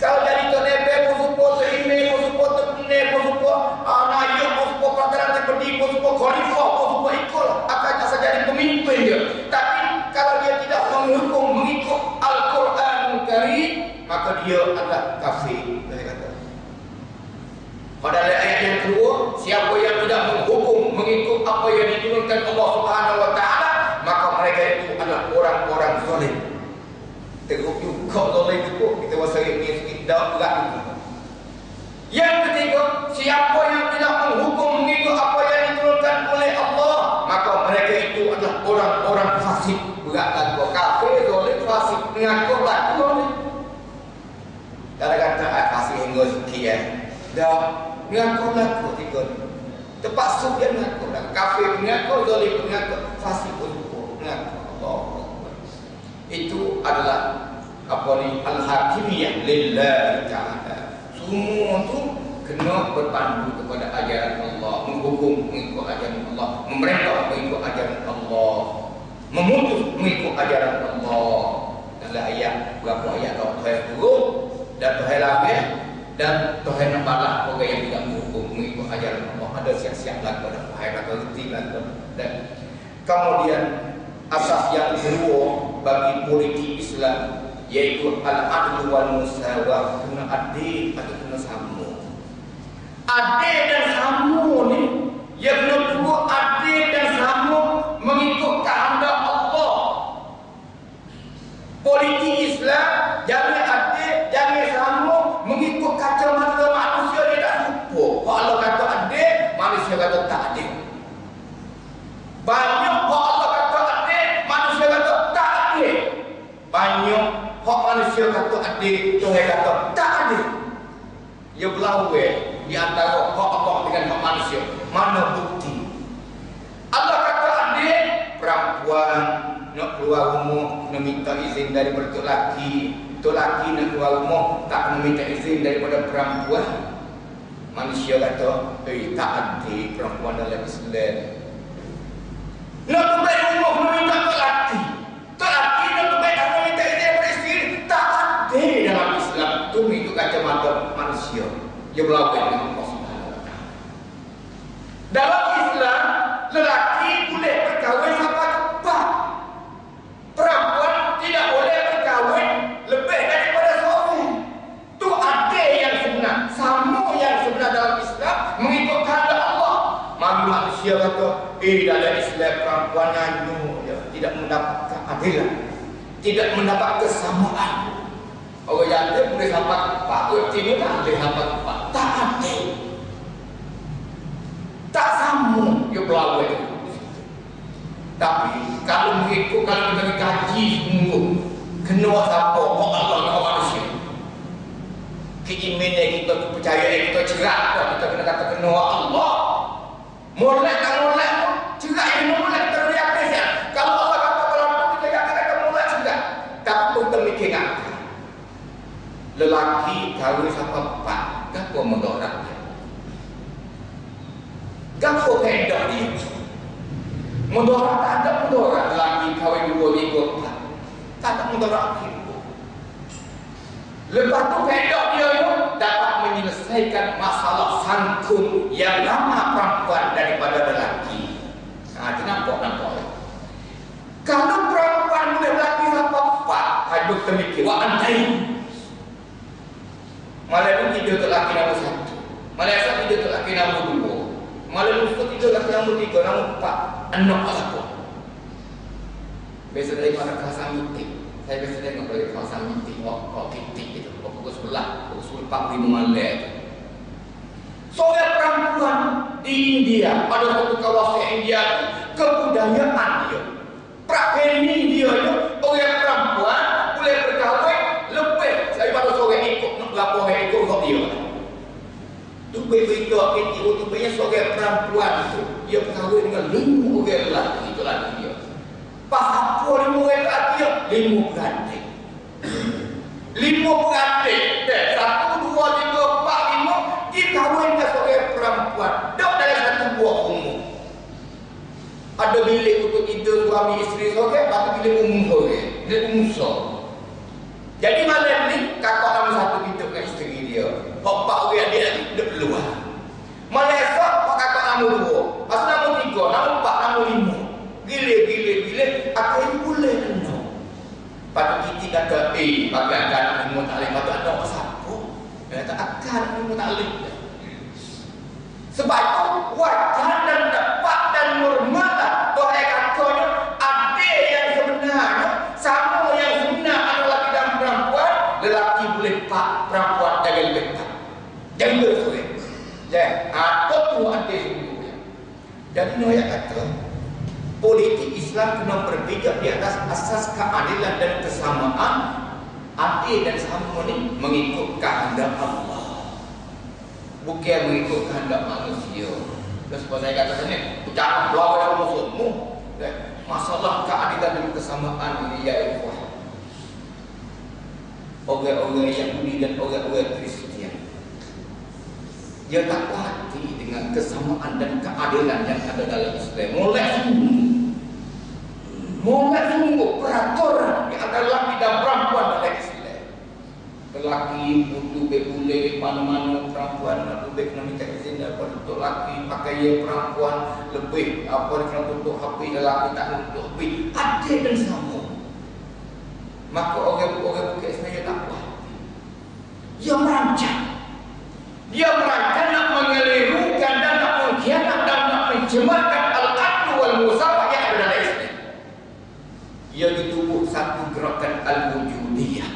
Kalau jadi kenebe, musuh sehime, musuh terpene, musuh naik, musuh perkara terpedi, musuh khalifah, musuh ikut akan asal jadi pemimpin dia. Tapi kalau dia tidak menghukum mengikut Al-Quran Karim, maka dia adalah kafir. Saya kata. Pada ayat yang kedua, siapa yang tidak menghukum mengikut apa yang diturunkan Allah Subhanahu wa taala, maka mereka itu adalah orang-orang zalim. Teruk juga zalim itu kita wasari ni sikit dah berat itu. Yang ketiga, siapa yang tidak menghukum mengikut apa yang diturunkan oleh Allah, maka mereka itu adalah orang-orang fasik. Berat lagu kafir, zalim, fasik, mengaku lagu ni. Kadang-kadang kasih hingga sikit ya. Dah mengaku lagu tiga ni. Terpaksa dia mengaku lagu. Kafir mengaku, zalim mengaku, fasik mengaku. Allah. Itu adalah apa ni al-hakimiyah lillahi ta'ala. Semua tu kena berpandu kepada ajaran Allah, menghukum mengikut ajaran Allah, memerintah mengikut ajaran Allah, memutus mengikut ajaran Allah. Dalam ayat berapa ayat Tuhan turun dan Tuhan langit dan Tuhan nak balas orang yang tidak menghukum mengikut ajaran Allah. Ada siap-siap lagu dah Tuhan nak reti lagu. Dan kemudian asas yang kedua bagi politik Islam yaitu al-adl wal musawah, kena adil atau kena sama. Adil dan sama ni yang kena dua, adil dan sama mengikut kehendak Allah. Politik Islam jangan adil, jangan sama mengikut kacamata manusia dia tak serupa. Kalau kata adil, manusia kata tak adil. Banyak Allah kata adil, manusia kata tak adil. Banyak hak manusia kata adil, Tuhan kata tak adil. Ia berlawan di antara hak Allah dengan hak manusia. Mana bukti? Allah kata adil, perempuan nak keluar rumah kena minta izin daripada tok laki. Tok laki nak keluar rumah tak kena minta izin daripada perempuan. Manusia kata, tak adil perempuan dalam Islam. Nak pergi rumah kena minta tok laki. Tok laki nak pergi tak kena minta izin daripada isteri. Tak adil dalam Islam. Itu mengikut kacamata manusia. Ia berlawan dengan Allah Subhanahu wa taala. Dalam Islam, lelaki boleh berkahwin sampai keempat. Perempuan tidak boleh berkahwin lebih daripada seorang. Itu adil yang sebenar. Sama yang sebenar dalam Islam mengikut kehendak Allah. Mari manusia kata, dalam Islam perempuan nyanyi ya, tidak mendapat keadilan, tidak mendapat kesamaan. Orang yang ada boleh sampai keempat, orang tidak boleh sampai keempat. Tak adil. Tak sama dia berlawan. Tapi kalau mengikut, kalau kita kaji sungguh, kena siapa, kok iman kita, kepercayaan kita cerak, kita kena kata kena Allah. Molek tak molek tu, cerak yang molek kita boleh apa saja. Kalau Allah kata kalau kita kata molek cerak, tapi pun termikir ngakak. Lelaki kahwin sampai 4, gapo mendorak dia. Gapo hendak dia. Mendorak tak ada mendorak lelaki kahwin 2 minggu 4. Tak ada mendorak dia. Lepas tu hendak dia dapat menyelesaikan masalah sangkun yang lama perempuan daripada lelaki. Nah, itu nampak. Kalau perempuan boleh lelaki sampai 4, hanya termikir wah antai. Malah tidur tu lelaki nombor 1. Malah esok tidur tu lelaki nombor 2. Malah lusa tidur lelaki nombor 3, nombor 4. Anak apa? Biasa dari mana kawasan mitik. Saya biasa tengok dari kawasan mitik. Titik gitu. Pukul 11, pukul 45 malam. Seorang perempuan di India, pada satu kawasan India, kebudayaan dia, prakeni dia, orang perempuan boleh berkahwin lebih daripada seorang ikut, nak lapor orang ikut untuk dia. Tu berita itu banyak seorang perempuan itu, dia berkahwin dengan 5 orang lelaki, itu lelaki dia. Pas apa 5 orang lelaki dia? 5 berantik. 5 berantik. 1, 2, 3, 4, 5 dikahwinkan seorang perempuan. Dok dalam satu buah umum. Ada bilik untuk tidur suami isteri seorang, lepas tu bilik umum seorang. Bilik umum seorang. Jadi malam ni kakak nombor 1 tidur dengan isteri dia. Pak orang dia lagi duduk luar. Malam esok pak kakak nombor 2. Pas nombor 3, nombor 4, nombor 5. Gila. Akhirnya boleh kena. Pada kita kata bagi anak ilmu taklim atau anak siapa? Dia kata akan ilmu taklim. Sebab itu wajar dan tepat dan normal doa katanya ada yang sebenarnya sama yang sunnah adalah lelaki dan perempuan. Lelaki boleh 4, perempuan jangan lebih 4. Jangan bersuai. Atau tu ada sungguhnya. Jadi Noya kata politik Islam kena berpijak di atas asas keadilan dan kesamaan. Adil dan sama ini mengikut kehendak Allah, bukan mengikut kehendak manusia. Terus kalau saya kata ni, jangan belawai musuhmu. Masalah keadilan dan kesamaan ini ya ikhwah. Orang-orang Yahudi dan orang-orang Kristian, dia tak hati dengan kesamaan dan keadilan yang ada dalam Islam. Mulai sungguh peraturan yang ada lelaki dan perempuan dalam Islam. Lelaki butuh boleh mana-mana, perempuan lebih kena minta izin daripada untuk lelaki. Pakai perempuan lebih kena tutup HP, lelaki tak tutup HP. Adil dan sama. Maka orang bukit sebenarnya tak puas. Dia merancang nak mengelirukan dan nak mengkhianat dan nak mencemarkan al-adlu wal musawah yang ada dalam Islam. Ia ditubuh satu gerakan al-wujudiyah.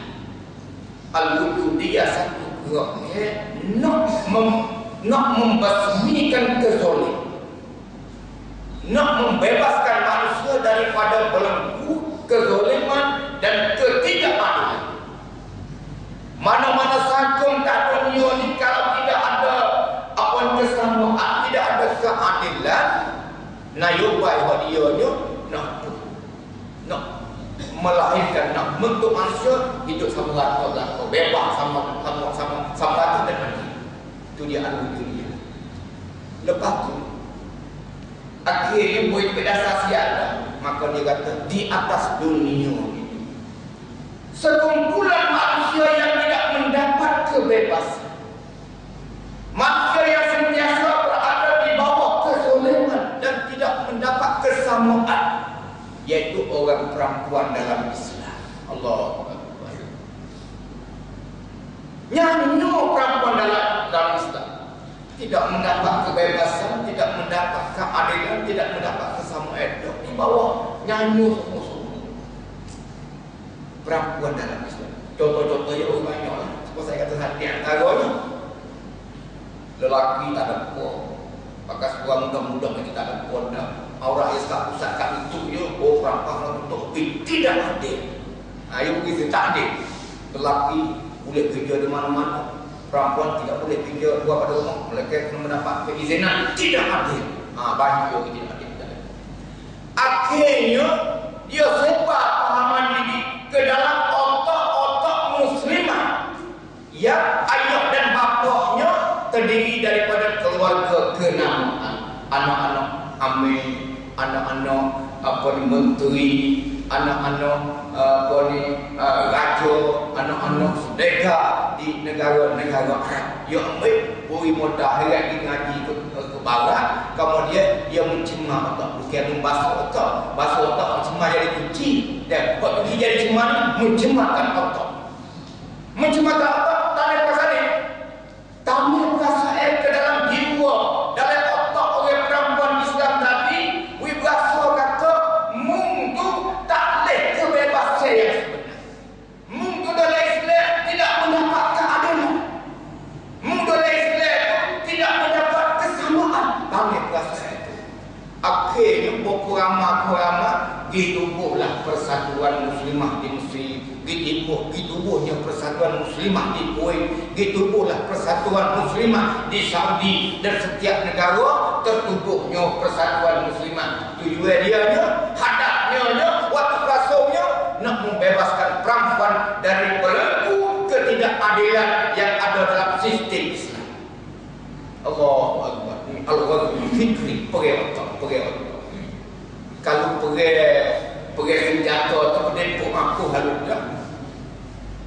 Al-wujudiyah satu gerakan nak membasmikan kezaliman, nak membebaskan manusia daripada belenggu kezaliman dan ketidakadilan. Mana-mana sangkum tak dunia ni kalau tidak ada kesamaan, tidak ada keadilan, nayubai dia nak melahirkan, nak bentuk manusia hidup sama rata, bebas sama rata dan adil. Itu dia al-wujudiyah. Lepas tu akhirnya boleh berdasar siapa, maka dia kata di atas dunia ini sekumpulan manusia yang tidak mendapat kebebasan, manusia yang sentiasa berada di bawah kezaliman dan tidak mendapat kesamaan, yaitu orang perempuan dalam Islam. Allahu Akbar. Nyanyi perempuan dalam Islam tidak mendapat kebebasan, tidak mendapat keadilan, tidak mendapat kesamaan, di bawah nyanyi semua. Perempuan dalam Islam. Contoh-contohnya banyak lah. Seperti saya kata tadi antaranya, lelaki tak ada puan, pakai sebuah mudah-mudah kita tak ada puan dah. Aurat yang tak pusat kat itu ya, perempuan untuk tidak adil. Ayo kita tak adil. Lelaki boleh kerja di mana-mana, perempuan tidak boleh kerja keluar pada rumah mereka kena mendapat perizinan. Tidak adil. Banyak yang tidak adil. Akhirnya dia sebar pahaman ini ke dalam otak-otak muslimah yang ayah dan bapaknya terdiri daripada keluarga kenamaan, anak-anak amir, anak-anak menteri, anak-anak raja, anak-anak sedekah di negara-negara Arab. Dia ambil beri modal hari ngaji ke barat, kemudian dia mencemar otak, bukan membasuh otak. Basuh otak mencemar jadi kunci, dan waktu dia jadi cemar mencemarkan otak. Mencemarkan otak tanpa perasaan, tanpa perasaan ke dalam jiwa, dalam otak oleh perempuan Islam tadi, berasa kata mungkin tak leh kebebasan yang sebenar. Mungkin dalam Islam tidak mendapat keadilan. Mungkin dalam Islam tidak mendapat kesamaan. Tanpa perasaan itu, akhirnya berkurama-kurama ditubuhlah persatuan muslimah di Mesir, ditubuhnya persatuan muslimah di Kuwait, ditubuhlah persatuan muslimah di Saudi, dan setiap negara tertubuhnya persatuan muslimah. Tujuan dianya, hadapnya, waktu rasulnya nak membebaskan perempuan dari belenggu ketidakadilan yang ada dalam sistem Islam. Allahu Akbar. Al-Ghazwi fikri pergi otak. Kalau pergi senjata atau depok aku halus dah.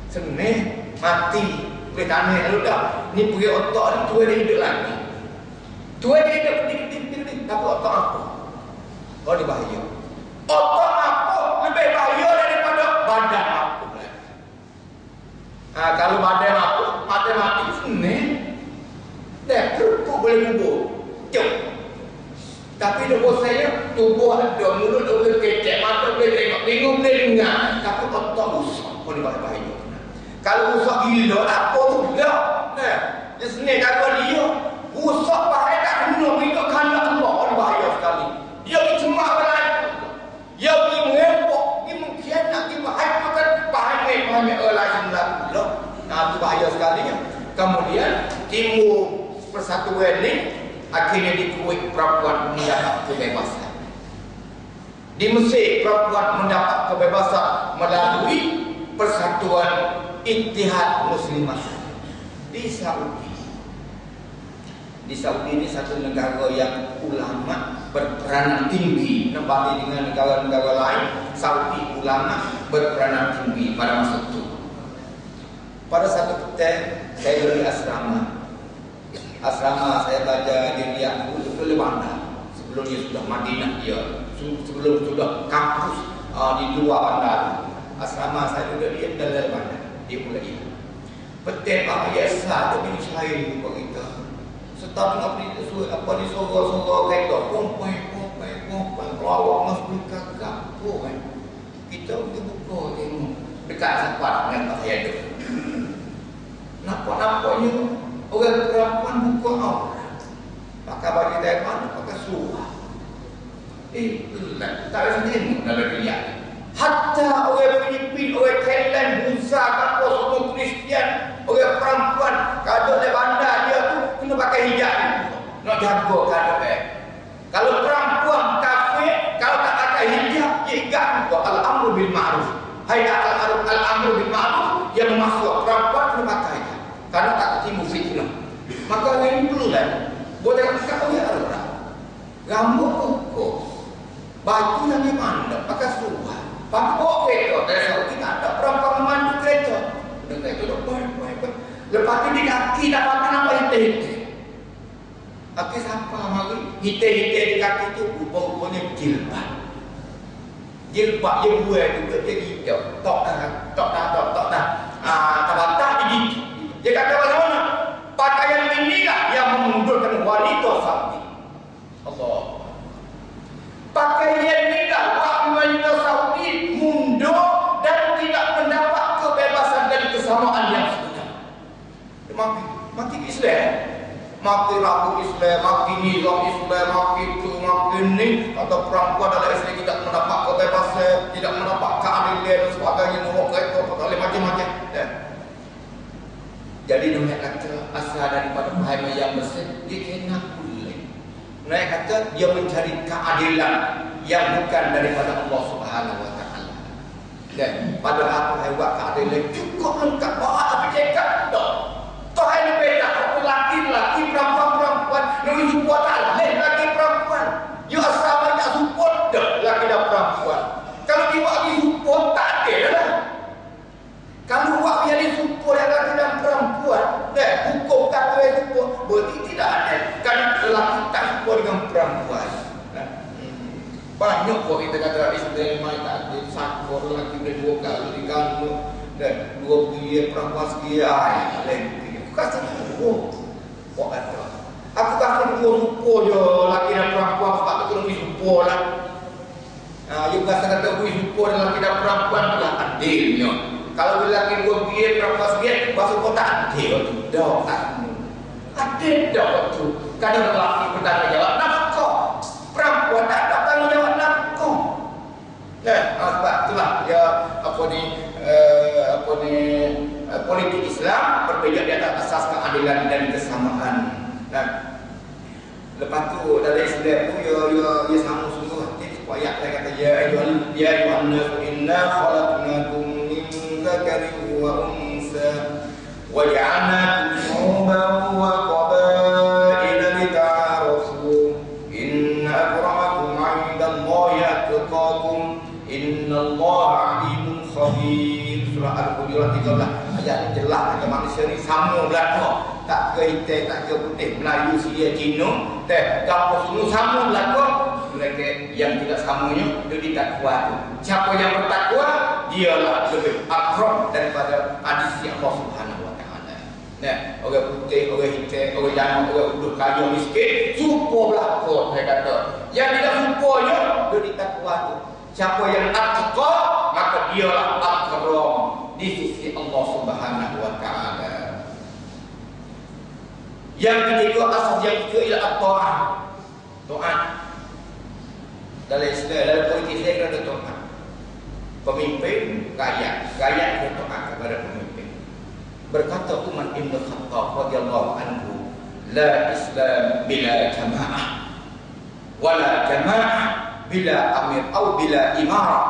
Senang mati boleh tanah halus dah. Ni pergi otak ni tua dia hidup lagi. Tua dia hidup ketik dapat otak aku. Oh ni bahaya. Otak aku lebih bahaya daripada badan aku. Kalau badan aku mati senang. Dah kerupuk boleh kubur. Jom. Tapi lepas saya tubuh ada mulut boleh kecek, mata boleh tengok, bingung boleh dengar, tapi otak rusak boleh bahaya. Kalau rusak gila apa sudah. Nah, yang senang kata dia rusak bahaya tak kena minta kandak Allah boleh bahaya sekali. Dia cemak belai. Dia pergi mengempok, pergi mengkhianat, pergi menghancurkan pahami lain sembilan pula. Itu bahaya sekali ya. Kemudian timbul persatuan ini. Akhirnya di Kuwait perempuan mendapat kebebasan. Di Mesir perempuan mendapat kebebasan melalui persatuan Ittihad Muslimah. Di Saudi ini satu negara yang ulama berperanan tinggi berbanding dengan negara-negara lain. Saudi ulama berperanan tinggi pada masa itu. Pada satu ketika saya dari asrama saya belajar di Riyadh dulu bandar. Sebelumnya sudah Madinah dia. Sebelum sudah kampus di luar bandar. Asrama saya duduk di dalam bandar. Dia mulai. Betul Pak Yasa ada bin Syahir kita. Setahun apa di Sogor kereta. Pompai pelawak masuk kakak. Kita pergi buka tengok. Dekat sepat dengan Pak Yadu. Nampak-nampaknya orang perempuan buka aurat, pakai baju Taiwan, pakai surah. Tak ada sendiri dalam dunia. Hatta orang Filipin, orang Thailand, Busa, apa semua Kristian, orang perempuan, kalau di bandar dia tu kena pakai hijab. Nak jaga keadaan. Kalau perempuan kafir, kalau tak pakai hijab, dia ingat al-amru bil ma'ruf. Hayat al-amru bil ma'ruf yang masuk perempuan kena pakai hijab. Karena tak timbul fitnah. Maka ini perlu kan. Boleh kata dia ada. Rambut pokok. Baju yang dimandang pakai surah. Pakai kereta. Dari Saudi tak ada perempuan memandu kereta. Dengan itu dah lepas itu di kaki tak pakai apa hite-hite. Kaki siapa mari? Hite-hite di kaki itu rupa-rupanya jilbab. Jilbab yang buat juga jadi hijau. Tok dah. Tabatah jadi. Dia kata bagaimana? Pakaian inilah yang memundurkan wanita Saudi. Allah. Pakaian inilah wanita Saudi mundur dan tidak mendapat kebebasan dan kesamaan yang sebenar. Maki Islam, maki rabu Islam, maki nizam Islam, maki itu, maki ini. Kata perempuan dalam Islam tidak mendapat kebebasan, tidak mendapat keadilan dan sebagainya. Nomor kereta, macam-macam. Jadi Nabi kata asal daripada bahaya yang bersih, dia kena boleh. Nabi kata dia mencari keadilan yang bukan daripada Allah Subhanahu Wa Taala. Dan pada apa yang buat keadilan cukup lengkap. Bawa apa cakap tak? Tak ada beda. Laki-laki, perempuan-perempuan, Nabi support alih laki perempuan. You asal tak support dah laki dan perempuan. Kalau dia buat lagi support tak ada dah. Kalau buat jadi support yang laki dan perempuan, dah hukum kata support berarti tidak ada. Kan lelaki tak support dengan perempuan. Banyak kok kita kata Islam mai tak ada sakor lelaki boleh 2 kali diganggu dan 2 dia perempuan sekian lain. Kasih oh, kok ada. Aku kasih 2 support je lelaki dan perempuan sebab tu kena support lah. You kata bui support lelaki dan perempuan pula adilnya. Kalau lelaki 2 dia perempuan sekian pasal kau tak adil tu. Dah adil dah tu. Kadang lelaki bertanggungjawab nafkah. Perempuan tak ada tanggungjawab nafkah. Sebab itulah ya politik Islam berbeza di atas asas keadilan dan kesamaan. Lepas tu dalam Islam tu ya sama sungguh supaya saya kata ya ayyuhan nas inna khalaqnakum min dzakarin wa unsa wa ja'alnakum shu'uban wa qabaila lita'arafu inna akramakum 'indallahi atqakum innallaha 'alimun khabir. Surah Al-Hujurat 13 ayat ni jelas ada manusia ni sama belaka. Tak ke hitam, tak ke putih, Melayu, Sia, Cina, gapo semua sama belaka. Mereka yang tidak samanya dia ditakwa tu. Siapa yang bertakwa dialah lebih akram daripada hadis Allah Subhanahu Wa Taala. Orang putih, orang hitam, orang jangan, orang uduk kaya miskin, supo belaka saya kata. Yang tidak suponya dia ditakwa tu. Siapa yang atqa maka dialah akram di sisi Allah Subhanahu Wa Taala. Yang ketiga asas yang ketiga ialah taat. Taat. Dalam Islam, dalam politik Islam ada taat. Pemimpin rakyat itu taat kepada pemimpin. Berkata Umar bin Khattab radhiyallahu anhu, la Islam bila jamaah, wala jamaah bila amir atau bila imarah,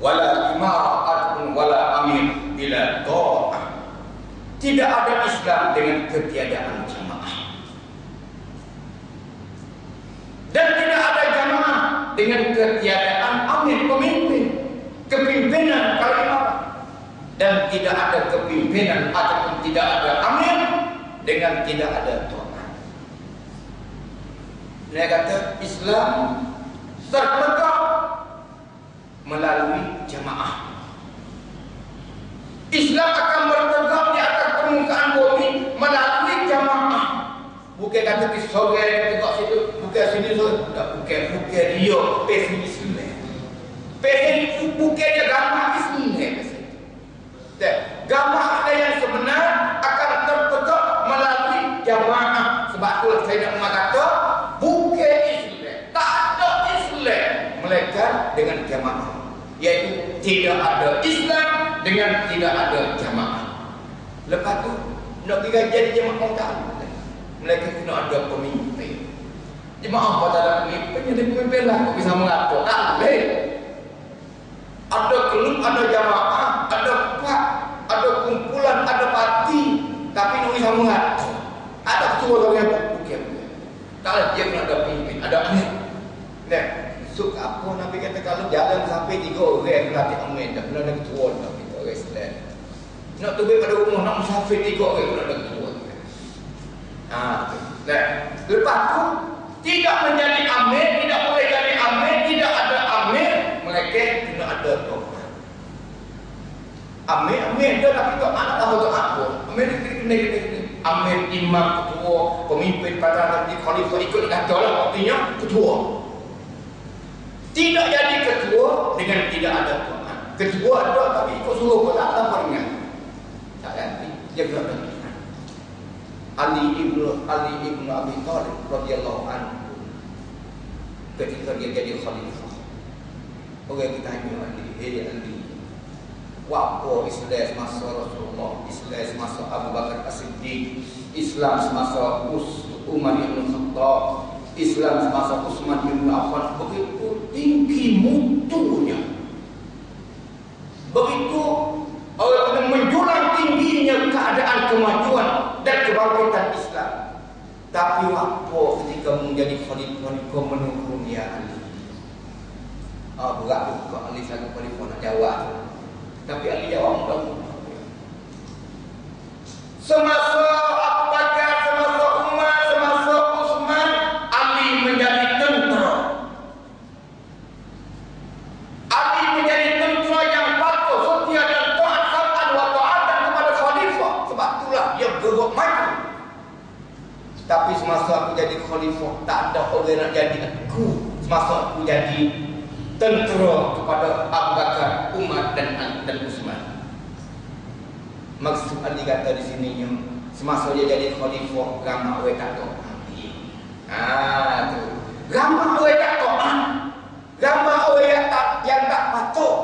wala imarah ataupun wala amir bila ta'ah. Tidak ada Islam dengan ketiadaan jamaah. Dan tidak ada jamaah dengan ketiadaan amir pemimpin. Kepimpinan kalau imarah. Dan tidak ada kepimpinan ataupun tidak ada amir dengan tidak ada ta'ah. Dia kata Islam terpegang melalui jamaah. Islam akan berpegang di atas permukaan bumi melalui jamaah. Bukan kata di sore tengok situ, bukan sini sore, tak bukan dia pesi Islam. Pesi bukannya gambar Islam. Gambar ada yang sebenar akan terpegang melalui jamaah. Sebab tu saya nak mengatakan bukan Islam, tak ada Islam melainkan dengan jamaah. Iaitu tidak ada Islam dengan tidak ada jamaah. Lepas tu nak kira jadi jamaah tak ada. Mereka kena ada pemimpin. Jemaah pada ada pemimpin, jadi pemimpin lah bisa mengatur. Tak boleh. Ada kelub, ada jamaah, ada pak, ada kumpulan, ada parti, tapi nak bisa mengatur. Ada ketua yang bukan. Kalau dia kena ada pemimpin, ada amir. Nah, suka apa Nabi kata kalau jalan sampai 3 orang berarti amir dah kena ada ketua dah kita orang Islam. Nak tubik pada rumah nak musafir 3 orang kena ada ketua. Nah, lepas tu tidak menjadi amir, tidak boleh jadi amir, tidak ada amir, mereka kena ada tokoh. Amir dah tapi tak mana tahu tak apa. Amir kena amir, imam, ketua, pemimpin pada nanti khalifah ikut kata lah artinya ketua. Tidak jadi ketua dengan tidak ada Tuhan. Ketua ada tapi ikut suruh pula tak peringat. Tak ganti dia kena ada. Ali ibn Abi Thalib radhiyallahu anhu ketika dia jadi khalifah, orang kita hanya Ali, Ali Wapo Islam semasa Rasulullah, Islam semasa Abu Bakar As-Siddiq, Islam semasa Umar bin Khattab, Islam semasa Utsman bin Affan, begitu tinggi mutunya, begitu menjulang tingginya keadaan kemajuan dan kebangkitan Islam. Tapi waktu ketika menjadi khalifah menurun ya Ali. Berat juga Ali selaku khalifah nak jawab. Tapi Ali jawab mudah. Semasa Abu Bakar, semasa Umar, semasa Utsman, Ali menjadi tentera. Ali menjadi tentera yang patuh, setia dan taat sam'an wa ta'atan kepada khalifah. Sebab itulah dia gerak maju. Tapi semasa aku jadi khalifah, tak ada orang nak jadi aku. Semasa aku jadi tentera kepada Abu Bakar, Umar dan Utsman. Maksud Ali kata di sini, semasa dia jadi khalifah, ramai orang tak tahu. Tu. Ramai orang tak tahu. Ramai orang yang tak patuh.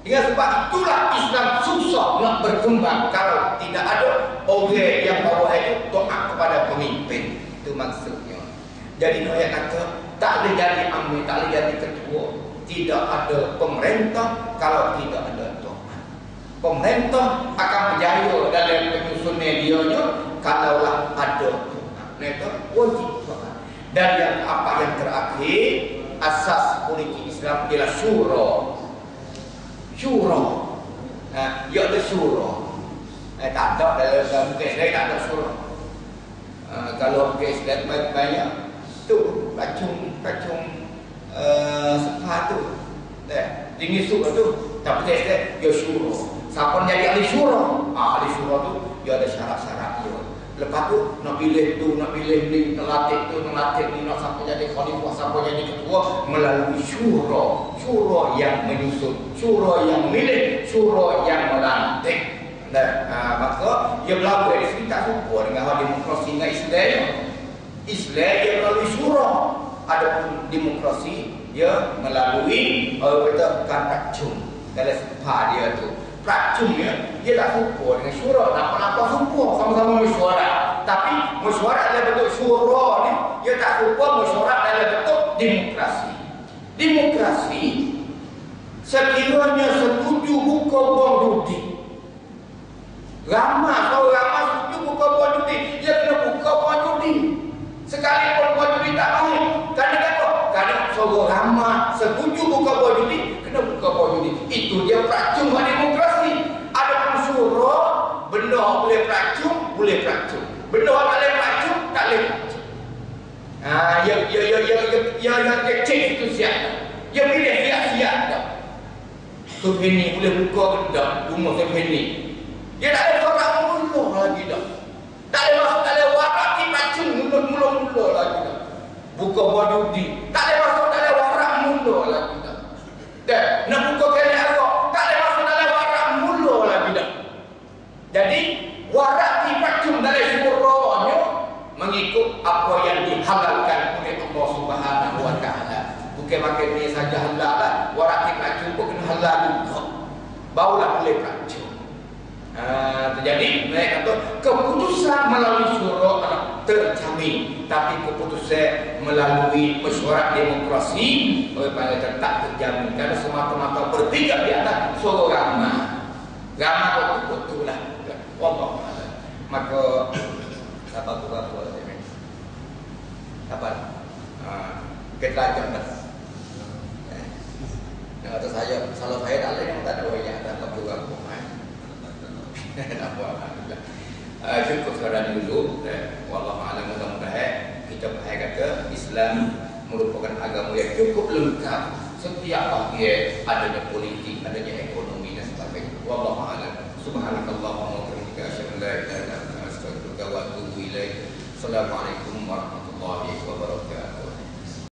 Dengan sebab itulah Islam susah nak berkembang kalau tidak ada orang yang bawa itu taat kepada pemimpin. Itu maksudnya. Jadi dia kata tak boleh jadi amir, tak boleh jadi ketua. Tidak ada pemerintah kalau tidak ada taat. Pemerintah akan berjaya dalam penyusun medianya kalaulah ada taat. Itu wajib taat. Dan yang yang terakhir, asas politik Islam ialah syura. Syura. Dia ada syura. Tak ada dalam Islam tak ada syura. Kalau Islam banyak tu kacung sepatu. Tinggi suka tu. Tapi Islam dia syura. Siapa jadi ahli syura? Ahli syura tu dia ada syarat-syarat dia. Lepas tu nak pilih tu, nak pilih ni, nak latih tu, nak latih ni, nak siapa jadi khalifah, siapa jadi ketua melalui syura. Syura yang menyusun, syura yang memilih, syura yang melantik. Maka dia berlaku di sini tak serupa dengan hal demokrasi dengan Islam. Islam dia melalui syura. Adapun demokrasi dia melalui kata prakcum. Dalam sepah dia tu prakcumnya dia tak serupa dengan syura. Nampak serupa, sama-sama mesyuarat. Tapi mesyuarat dalam bentuk syura ni dia tak serupa mesyuarat dalam bentuk demokrasi. Demokrasi sekiranya setuju buka wang judi. Ramai setuju buka wang judi, dia kena buka wang judi. Sekalipun wang judi tak baik, kadang seorang ramai setuju buka wang judi, kena buka wang judi. Itu dia prakcum demokrasi. Adapun syura, benda boleh prakcum, boleh prakcum. Benda tak boleh prakcum, tak boleh prakcum. Dia cek itu siapa. Dia pilih siap-siap tak. Sufini boleh buka benda rumah Sufini. Dia tak ada sorak mula lagi dah. Tak ada masuk, tak ada warak di prakcum mula-mula lagi dah. Buka buah judi. Tak ada masuk, tak ada warak mula lagi dah. Dan nak buka kali arak, tak ada masuk, tak ada warak mula lagi dah. Jadi warak di prakcum dalam syuranya mengikut apa yang dihalalkan oleh Allah Subhanahu wa taala. Bukan makan ni saja halal lah. Warak di prakcum pun kena halal juga. Barulah boleh prakcum. Jadi mereka kata keputusan melalui syura terjamin, tapi keputusan melalui mesyuarat demokrasi oleh tak terjamin karena semata-mata berpijak di atas suara ramai betul lah. Wallahu a'lam. Maka apa kita lanjut dah. Kata saya salah saya tak ada yang tak ada yang tak juga alhamdulillah. Cukup sekarang dulu. Wallahu a'lam. Mudah-mudahan kita faham kata Islam merupakan agama yang cukup lengkap. Setiap bahagian adanya politik, adanya ekonomi dan sebagainya. Wallahu a'lam. Subhanakallahumma wa bihamdika asyhadu an la ilaha illa anta astaghfiruka wa atubu ilaik. Assalamualaikum warahmatullahi wabarakatuh.